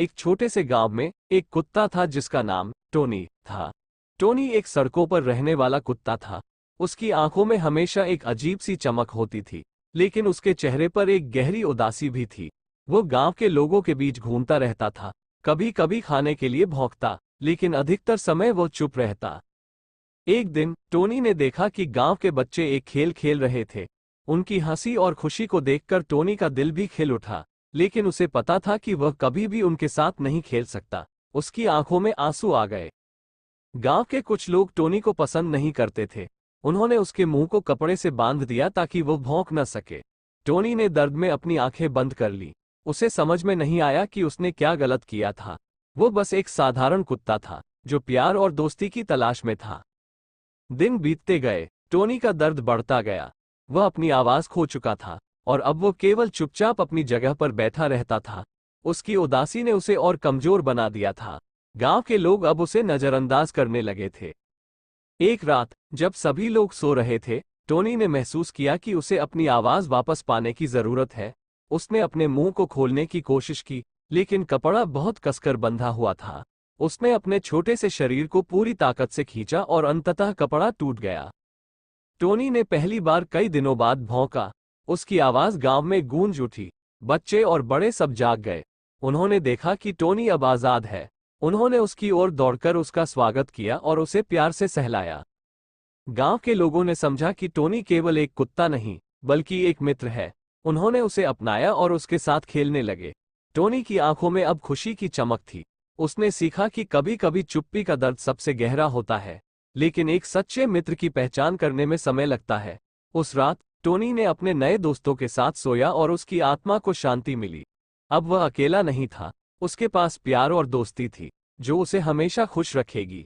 एक छोटे से गांव में एक कुत्ता था जिसका नाम टोनी था। टोनी एक सड़कों पर रहने वाला कुत्ता था। उसकी आंखों में हमेशा एक अजीब सी चमक होती थी, लेकिन उसके चेहरे पर एक गहरी उदासी भी थी। वो गांव के लोगों के बीच घूमता रहता था, कभी कभी खाने के लिए भौंकता, लेकिन अधिकतर समय वो चुप रहता। एक दिन टोनी ने देखा कि गांव के बच्चे एक खेल खेल रहे थे। उनकी हंसी और खुशी को देखकर टोनी का दिल भी खिल उठा, लेकिन उसे पता था कि वह कभी भी उनके साथ नहीं खेल सकता। उसकी आंखों में आंसू आ गए। गांव के कुछ लोग टोनी को पसंद नहीं करते थे। उन्होंने उसके मुंह को कपड़े से बांध दिया ताकि वो भौंक न सके। टोनी ने दर्द में अपनी आंखें बंद कर ली। उसे समझ में नहीं आया कि उसने क्या गलत किया था। वो बस एक साधारण कुत्ता था जो प्यार और दोस्ती की तलाश में था। दिन बीतते गए, टोनी का दर्द बढ़ता गया। वह अपनी आवाज खो चुका था और अब वो केवल चुपचाप अपनी जगह पर बैठा रहता था। उसकी उदासी ने उसे और कमजोर बना दिया था। गांव के लोग अब उसे नजरअंदाज करने लगे थे। एक रात जब सभी लोग सो रहे थे, टोनी ने महसूस किया कि उसे अपनी आवाज वापस पाने की जरूरत है। उसने अपने मुंह को खोलने की कोशिश की, लेकिन कपड़ा बहुत कसकर बंधा हुआ था। उसने अपने छोटे से शरीर को पूरी ताकत से खींचा और अंततः कपड़ा टूट गया। टोनी ने पहली बार कई दिनों बाद भौंका। उसकी आवाज गांव में गूंज उठी। बच्चे और बड़े सब जाग गए। उन्होंने देखा कि टोनी अब आजाद है। उन्होंने उसकी ओर दौड़कर उसका स्वागत किया और उसे प्यार से सहलाया। गांव के लोगों ने समझा कि टोनी केवल एक कुत्ता नहीं, बल्कि एक मित्र है। उन्होंने उसे अपनाया और उसके साथ खेलने लगे। टोनी की आंखों में अब खुशी की चमक थी। उसने सीखा कि कभी कभी चुप्पी का दर्द सबसे गहरा होता है, लेकिन एक सच्चे मित्र की पहचान करने में समय लगता है। उस रात टोनी ने अपने नए दोस्तों के साथ सोया और उसकी आत्मा को शांति मिली। अब वह अकेला नहीं था। उसके पास प्यार और दोस्ती थी, जो उसे हमेशा खुश रखेगी।